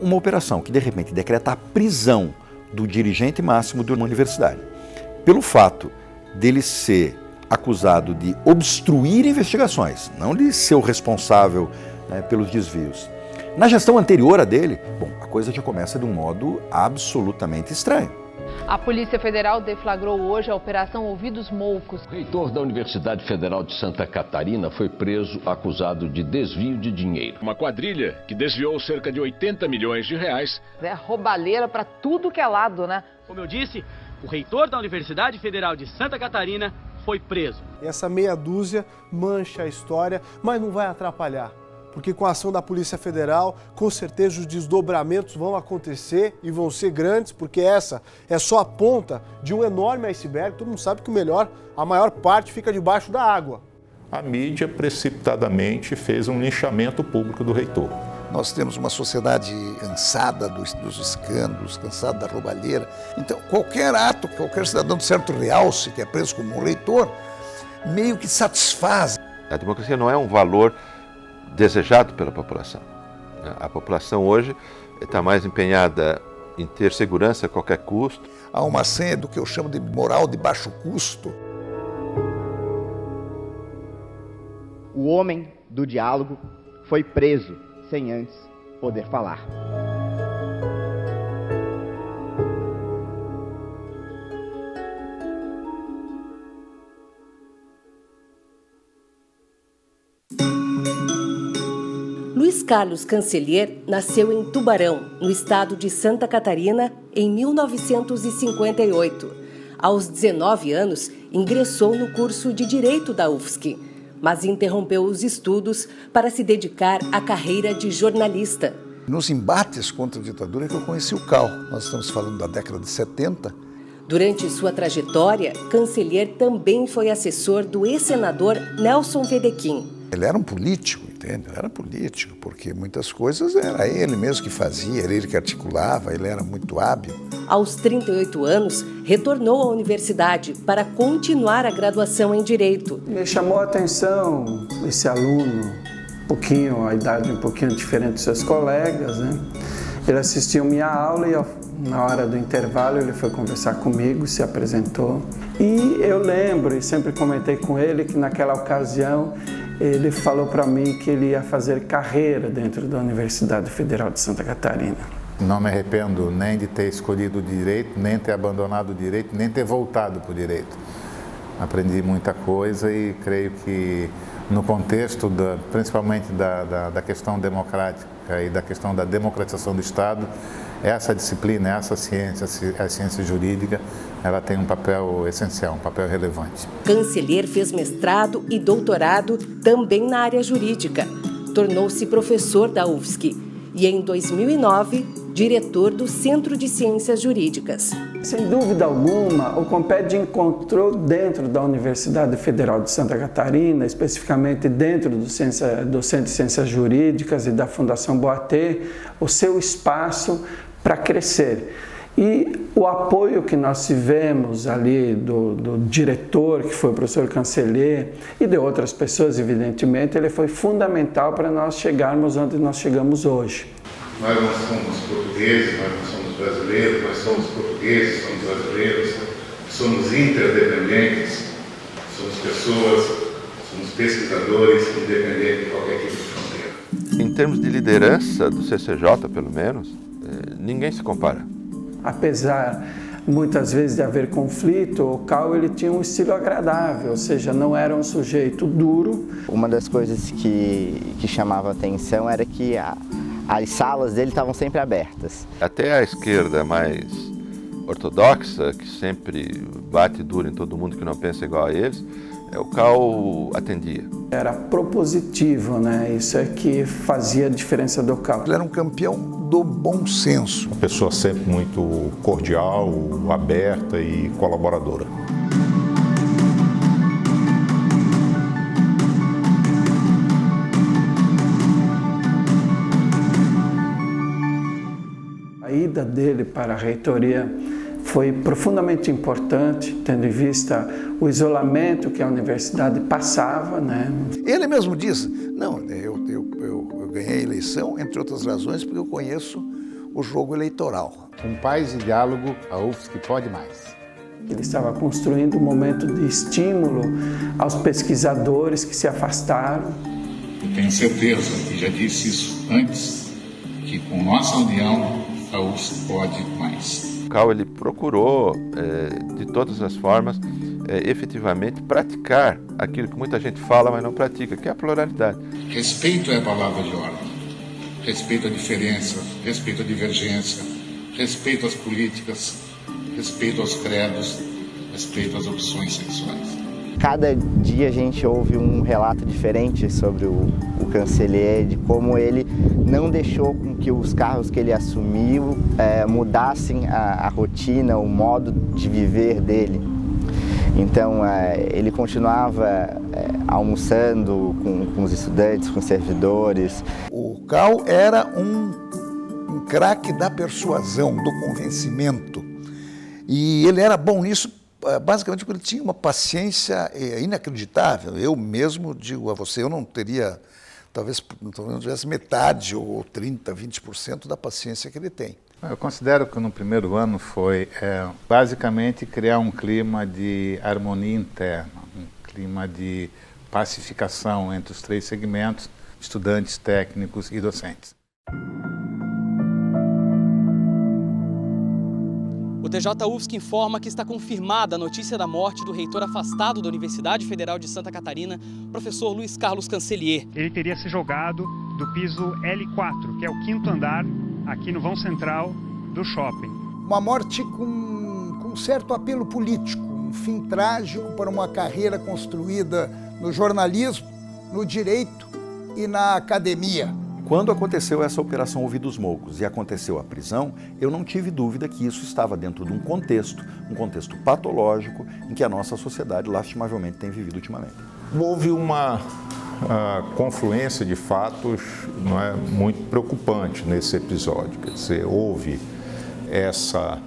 uma operação que, de repente, decreta a prisão do dirigente máximo de uma universidade, pelo fato dele ser acusado de obstruir investigações, não de ser o responsável, né, pelos desvios. Na gestão anterior a dele, bom, a coisa já começa de um modo absolutamente estranho. A Polícia Federal deflagrou hoje a Operação Ouvidos Moucos. O reitor da Universidade Federal de Santa Catarina foi preso acusado de desvio de dinheiro. Uma quadrilha que desviou cerca de 80 milhões de reais. É roubalheira para tudo que é lado, né? Como eu disse, o reitor da Universidade Federal de Santa Catarina foi preso. Essa meia dúzia mancha a história, mas não vai atrapalhar. Porque com a ação da Polícia Federal, com certeza os desdobramentos vão acontecer e vão ser grandes, porque essa é só a ponta de um enorme iceberg. Todo mundo sabe que a maior parte fica debaixo da água. A mídia precipitadamente fez um linchamento público do reitor. Nós temos uma sociedade cansada dos escândalos, cansada da roubalheira. Então, qualquer ato, qualquer cidadão de certo realce que é preso como um reitor, meio que satisfaz. A democracia não é um valor desejado pela população. A população hoje está mais empenhada em ter segurança a qualquer custo. Há uma senha do que eu chamo de moral de baixo custo. O homem do diálogo foi preso sem antes poder falar. Luiz Carlos Cancellier nasceu em Tubarão, no estado de Santa Catarina, em 1958. Aos 19 anos, ingressou no curso de Direito da UFSC, mas interrompeu os estudos para se dedicar à carreira de jornalista. Nos embates contra a ditadura é que eu conheci o CAL. Nós estamos falando da década de 70. Durante sua trajetória, Cancellier também foi assessor do ex-senador Nelson Wedekind. Ele era um político, entende? Ele era político, porque muitas coisas era ele mesmo que fazia, era ele que articulava, ele era muito hábil. Aos 38 anos, retornou à universidade para continuar a graduação em Direito. Me chamou a atenção esse aluno, a idade um pouquinho diferente dos seus colegas, né? Ele assistiu minha aula e na hora do intervalo ele foi conversar comigo, se apresentou. E eu lembro, e sempre comentei com ele, que naquela ocasião ele falou para mim que ele ia fazer carreira dentro da Universidade Federal de Santa Catarina. Não me arrependo nem de ter escolhido o direito, nem ter abandonado o direito, nem ter voltado para o direito. Aprendi muita coisa e creio que no contexto, principalmente da questão democrática e da questão da democratização do Estado, essa disciplina, essa ciência, a ciência jurídica, ela tem um papel essencial, um papel relevante. Cancellier fez mestrado e doutorado também na área jurídica. Tornou-se professor da UFSC e, em 2009, diretor do Centro de Ciências Jurídicas. Sem dúvida alguma, o Comped encontrou dentro da Universidade Federal de Santa Catarina, especificamente dentro do Centro de Ciências Jurídicas e da Fundação Boatê, o seu espaço para crescer. E o apoio que nós tivemos ali do diretor, que foi o professor Cancellier, e de outras pessoas, evidentemente, ele foi fundamental para nós chegarmos onde nós chegamos hoje. Nós não somos portugueses, nós não somos brasileiros, nós somos portugueses, somos brasileiros, somos interdependentes, somos pessoas, somos pesquisadores independentes de qualquer tipo de fronteira. Em termos de liderança do CCJ, pelo menos, ninguém se compara. Apesar, muitas vezes, de haver conflito, o Cal ele tinha um estilo agradável, ou seja, não era um sujeito duro. Uma das coisas que chamava atenção era que as salas dele estavam sempre abertas. Até a esquerda mais ortodoxa, que sempre bate duro em todo mundo que não pensa igual a eles, o Cal atendia. Era propositivo, né? Isso é que fazia a diferença do Cal. Ele era um campeão do bom senso. Uma pessoa sempre muito cordial, aberta e colaboradora. A ida dele para a reitoria foi profundamente importante, tendo em vista o isolamento que a universidade passava, né? Ele mesmo disse, não, eu ganhei a eleição, entre outras razões, porque eu conheço o jogo eleitoral. Com paz e diálogo, a UFSC pode mais. Ele estava construindo um momento de estímulo aos pesquisadores que se afastaram. Eu tenho certeza, e já disse isso antes, que com nossa união a UFSC pode mais. O CAL ele procurou, de todas as formas, efetivamente praticar aquilo que muita gente fala, mas não pratica, que é a pluralidade. Respeito é a palavra de ordem. Respeito à diferença, respeito à divergência, respeito às políticas, respeito aos credos, respeito às opções sexuais. Cada dia a gente ouve um relato diferente sobre o Cancellier, de como ele não deixou com que os cargos que ele assumiu mudassem a rotina, o modo de viver dele. Então, ele continuava almoçando com os estudantes, com os servidores. O Cal era um craque da persuasão, do convencimento. E ele era bom nisso, basicamente porque ele tinha uma paciência inacreditável. Eu mesmo digo a você, eu não teria, talvez não tivesse metade ou 30%, 20% da paciência que ele tem. Eu considero que no primeiro ano foi basicamente criar um clima de harmonia interna, um clima de pacificação entre os três segmentos, estudantes, técnicos e docentes. O TJ UFSC informa que está confirmada a notícia da morte do reitor afastado da Universidade Federal de Santa Catarina, professor Luiz Carlos Cancellier. Ele teria se jogado do piso L4, que é o 5º andar, aqui no vão central do shopping. Uma morte com certo apelo político, um fim trágico para uma carreira construída no jornalismo, no direito e na academia. Quando aconteceu essa operação Ouvidos Moucos e aconteceu a prisão, eu não tive dúvida que isso estava dentro de um contexto patológico em que a nossa sociedade lastimavelmente tem vivido ultimamente. Houve uma confluência de fatos muito preocupante nesse episódio. Quer dizer, houve essa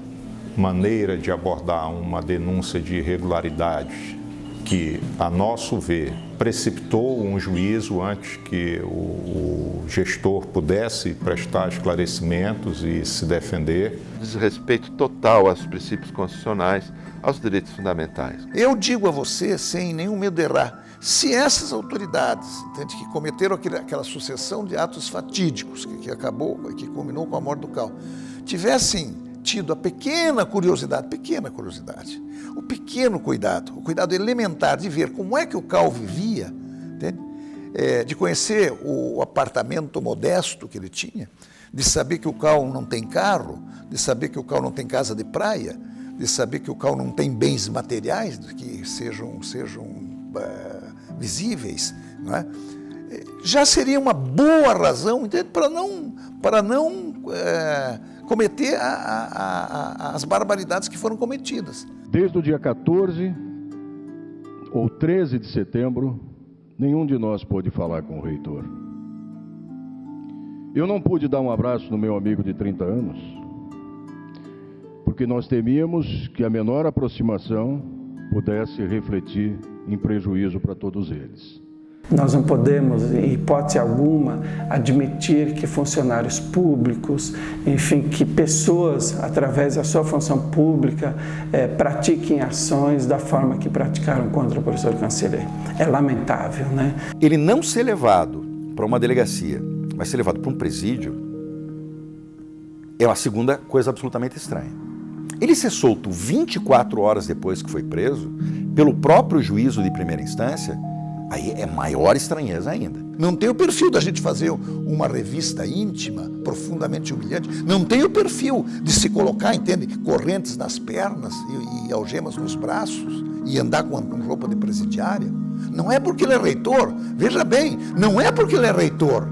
maneira de abordar uma denúncia de irregularidade que, a nosso ver, precipitou um juízo antes que o gestor pudesse prestar esclarecimentos e se defender. Desrespeito total aos princípios constitucionais, aos direitos fundamentais. Eu digo a você, sem nenhum medo de errar, se essas autoridades, entende, que cometeram aquela sucessão de atos fatídicos que culminou com a morte do Cal, tivessem tido a pequena curiosidade, o pequeno cuidado, o cuidado elementar de ver como é que o Cal vivia, entende? De conhecer o apartamento modesto que ele tinha, de saber que o Cal não tem carro, de saber que o Cal não tem casa de praia, de saber que o Cal não tem bens materiais que sejam visíveis, não é? Já seria uma boa razão, entende? para não cometer as barbaridades que foram cometidas. Desde o dia 14 ou 13 de setembro, nenhum de nós pôde falar com o reitor. Eu não pude dar um abraço no meu amigo de 30 anos, porque nós temíamos que a menor aproximação pudesse refletir em prejuízo para todos eles. Nós não podemos, em hipótese alguma, admitir que funcionários públicos, enfim, que pessoas, através da sua função pública, pratiquem ações da forma que praticaram contra o professor Cancellier. É lamentável, né? Ele não ser levado para uma delegacia, mas ser levado para um presídio, é uma segunda coisa absolutamente estranha. Ele ser solto 24 horas depois que foi preso, pelo próprio juízo de primeira instância, aí é maior estranheza ainda. Não tem o perfil da gente fazer uma revista íntima, profundamente humilhante. Não tem o perfil de se colocar, entende, correntes nas pernas e algemas nos braços e andar com roupa de presidiária. Não é porque ele é reitor, veja bem, não é porque ele é reitor,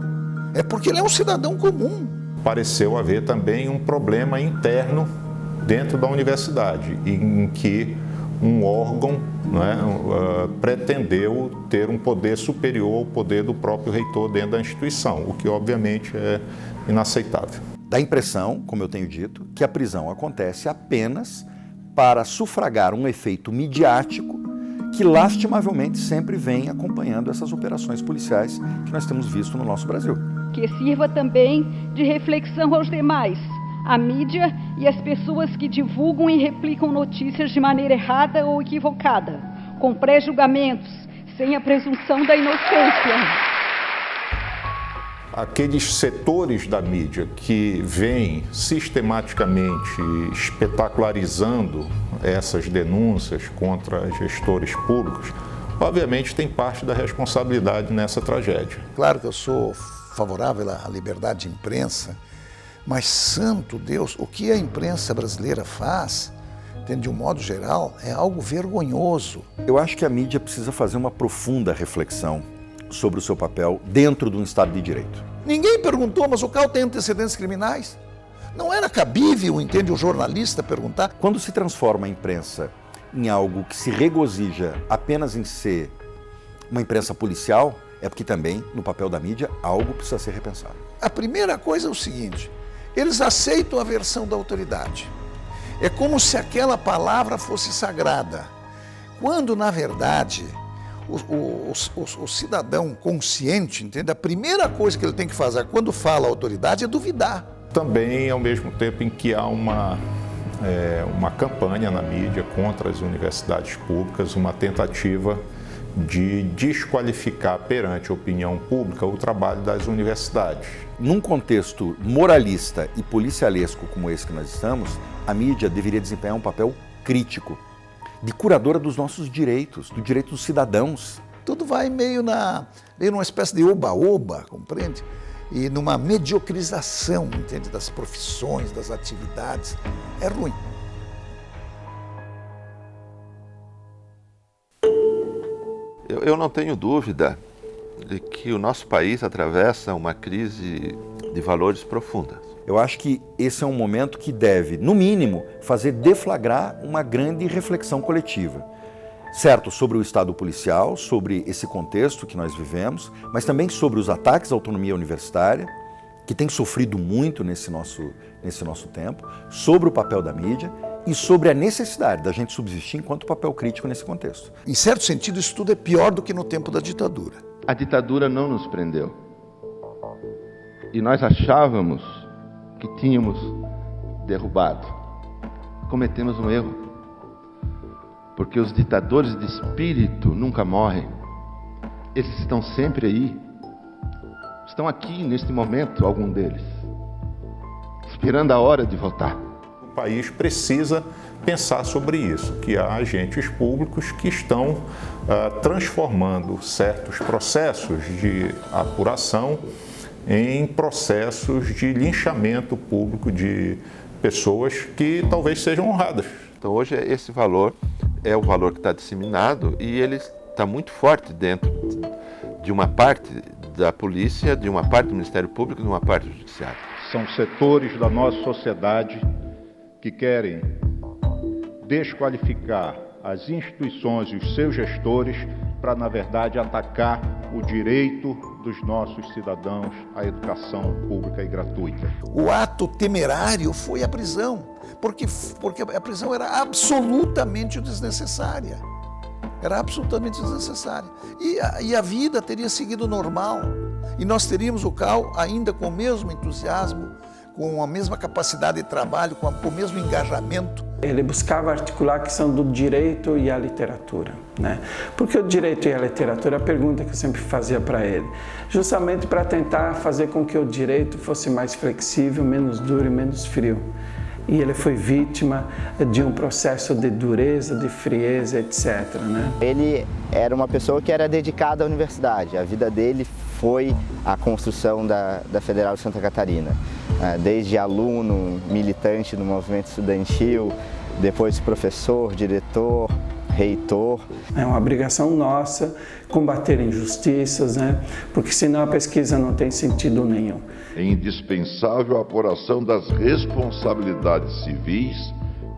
é porque ele é um cidadão comum. Pareceu haver também um problema interno dentro da universidade, em que um órgão pretendeu ter um poder superior ao poder do próprio reitor dentro da instituição, o que obviamente é inaceitável. Dá a impressão, como eu tenho dito, que a prisão acontece apenas para sufragar um efeito midiático que lastimavelmente sempre vem acompanhando essas operações policiais que nós temos visto no nosso Brasil. Que sirva também de reflexão aos demais, a mídia e as pessoas que divulgam e replicam notícias de maneira errada ou equivocada, com pré-julgamentos, sem a presunção da inocência. Aqueles setores da mídia que vêm sistematicamente espetacularizando essas denúncias contra gestores públicos, obviamente tem parte da responsabilidade nessa tragédia. Claro que eu sou favorável à liberdade de imprensa, mas, santo Deus, o que a imprensa brasileira faz, de um modo geral, é algo vergonhoso. Eu acho que a mídia precisa fazer uma profunda reflexão sobre o seu papel dentro de um Estado de Direito. Ninguém perguntou, mas o Cal tem antecedentes criminais? Não era cabível, entende, o jornalista perguntar? Quando se transforma a imprensa em algo que se regozija apenas em ser uma imprensa policial, é porque também, no papel da mídia, algo precisa ser repensado. A primeira coisa é o seguinte, eles aceitam a versão da autoridade. É como se aquela palavra fosse sagrada, quando, na verdade, o cidadão consciente, entende? A primeira coisa que ele tem que fazer quando fala a autoridade é duvidar. Também, ao mesmo tempo em que há uma campanha na mídia contra as universidades públicas, uma tentativa de desqualificar perante a opinião pública o trabalho das universidades. Num contexto moralista e policialesco como esse que nós estamos, a mídia deveria desempenhar um papel crítico, de curadora dos nossos direitos, do direito dos cidadãos. Tudo vai meio numa espécie de oba-oba, compreende? E numa mediocrização, entende, das profissões, das atividades. É ruim. Eu não tenho dúvida de que o nosso país atravessa uma crise de valores profunda. Eu acho que esse é um momento que deve, no mínimo, fazer deflagrar uma grande reflexão coletiva. Certo, sobre o Estado policial, sobre esse contexto que nós vivemos, mas também sobre os ataques à autonomia universitária, que tem sofrido muito nesse nosso tempo, sobre o papel da mídia e sobre a necessidade da gente subsistir enquanto papel crítico nesse contexto. Em certo sentido, isso tudo é pior do que no tempo da ditadura. A ditadura não nos prendeu. E nós achávamos que tínhamos derrubado. Cometemos um erro. Porque os ditadores de espírito nunca morrem. Eles estão sempre aí. Estão aqui, neste momento, algum deles. Esperando a hora de voltar. O país precisa pensar sobre isso, que há agentes públicos que estão transformando certos processos de apuração em processos de linchamento público de pessoas que talvez sejam honradas. Então hoje esse valor é o valor que está disseminado e ele está muito forte dentro de uma parte da polícia, de uma parte do Ministério Público e de uma parte do Judiciário. São setores da nossa sociedade que querem desqualificar as instituições e os seus gestores para, na verdade, atacar o direito dos nossos cidadãos à educação pública e gratuita. O ato temerário foi a prisão, porque a prisão era absolutamente desnecessária. Era absolutamente desnecessária. E a vida teria seguido normal. E nós teríamos o Cal ainda com o mesmo entusiasmo, com a mesma capacidade de trabalho, com o mesmo engajamento. Ele buscava articular a questão do direito e a literatura, né? Porque o direito e a literatura, a pergunta que eu sempre fazia para ele, justamente para tentar fazer com que o direito fosse mais flexível, menos duro e menos frio. E ele foi vítima de um processo de dureza, de frieza, etc., né? Ele era uma pessoa que era dedicada à universidade. A vida dele foi a construção da Federal de Santa Catarina. Desde aluno, militante no movimento estudantil, depois professor, diretor, reitor. É uma obrigação nossa combater injustiças, né? Porque senão a pesquisa não tem sentido nenhum. É indispensável a apuração das responsabilidades civis,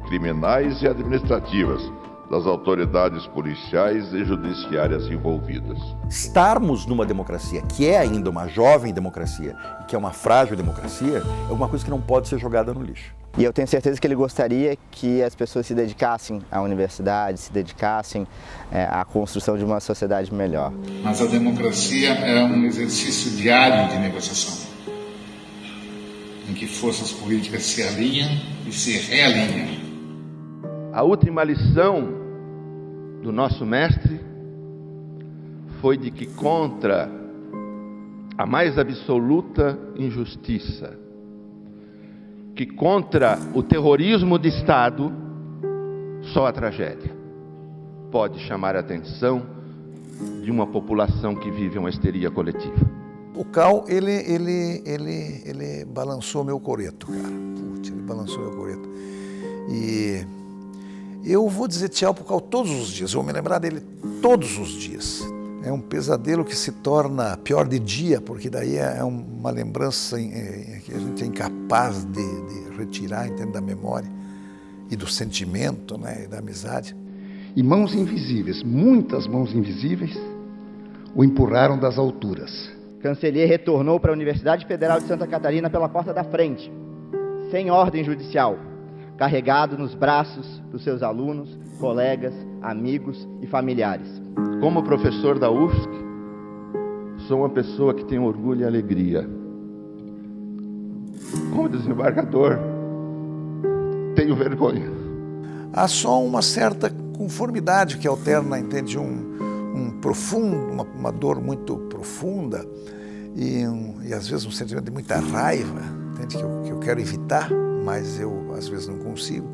criminais e administrativas das autoridades policiais e judiciárias envolvidas. Estarmos numa democracia que é ainda uma jovem democracia e que é uma frágil democracia é uma coisa que não pode ser jogada no lixo. E eu tenho certeza que ele gostaria que as pessoas se dedicassem à universidade, se dedicassem à construção de uma sociedade melhor. Mas a democracia é um exercício diário de negociação. em que forças políticas se alinham e se realinham. A última lição do nosso mestre foi de que contra a mais absoluta injustiça, que contra o terrorismo de Estado, só a tragédia pode chamar a atenção de uma população que vive uma histeria coletiva. O Cal, ele balançou meu coreto, cara. Putz, ele balançou meu coreto. E eu vou dizer tchau pro Cal todos os dias, eu vou me lembrar dele todos os dias. É um pesadelo que se torna pior de dia, porque daí é uma lembrança que a gente é incapaz de retirar, entende, da memória e do sentimento, né, e da amizade. E mãos invisíveis, muitas mãos invisíveis, o empurraram das alturas. Cancellier retornou para a Universidade Federal de Santa Catarina pela porta da frente, sem ordem judicial, carregado nos braços dos seus alunos, colegas, amigos e familiares. Como professor da UFSC, sou uma pessoa que tem orgulho e alegria. Como desembargador, tenho vergonha. Há só uma certa conformidade que alterna, entende, uma dor muito profunda e às vezes um sentimento de muita raiva, entende, que eu quero evitar, mas eu às vezes não consigo.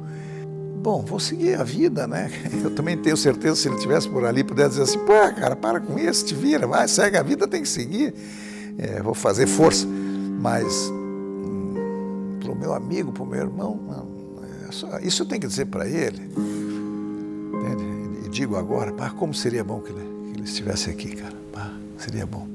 Bom, vou seguir a vida, né? Eu também tenho certeza, se ele estivesse por ali, pudesse dizer assim, pô, cara, para com isso, te vira, vai, segue a vida, tem que seguir. Vou fazer força. Mas pro meu amigo, pro meu irmão, isso eu tenho que dizer para ele. Entende? E digo agora, pá, como seria bom que ele estivesse aqui, cara. Pá, seria bom.